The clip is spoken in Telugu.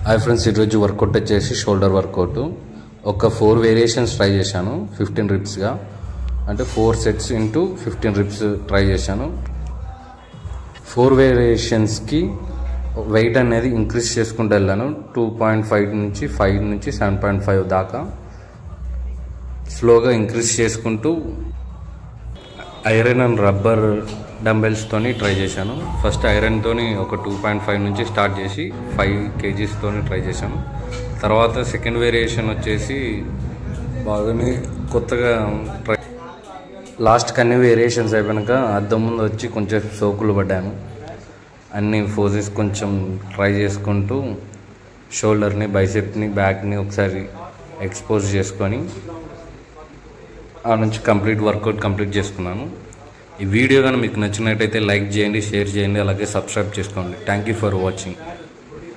హాయ్ ఫ్రెండ్స్, ఈరోజు వర్కౌట్ వచ్చేసి షోల్డర్ వర్కౌట్. ఒక 4 వేరియేషన్స్ ట్రై చేశాను 15 రిప్స్గా, అంటే 4 సెట్స్ ఇంటూ 15 రిప్స్ ట్రై చేశాను. 4 వేరియేషన్స్కి వెయిట్ అనేది ఇంక్రీజ్ చేసుకుంటూ వెళ్ళాను. 2.5 నుంచి 5 నుంచి 7.5 దాకా స్లోగా ఇంక్రీజ్ చేసుకుంటూ ఐరన్ అండ్ రబ్బర్ డంబెల్స్తోని ట్రై చేశాను. ఫస్ట్ ఐరన్తోని ఒక 2.5 నుంచి స్టార్ట్ చేసి 5 kgsతోని ట్రై చేశాను. తర్వాత సెకండ్ వేరియేషన్ వచ్చేసి బాగానే కొత్తగా ట్రై లాస్ట్కి అన్ని వేరియేషన్స్ అయిపోయాక అద్దం ముందు వచ్చి కొంచెం సోకులు పడ్డాను. అన్ని ఫోజెస్ కొంచెం ట్రై చేసుకుంటూ షోల్డర్ని, బైసెప్ని, బ్యాక్ని ఒకసారి ఎక్స్పోజ్ చేసుకొని ఆ నుంచి కంప్లీట్ వర్కౌట్ కంప్లీట్ చేసుకున్నాను. ఈ వీడియో కానీ మీకు నచ్చినట్టయితే లైక్ చేయండి, షేర్ చేయండి, అలాగే సబ్స్క్రైబ్ చేసుకోండి. Thank you for watching.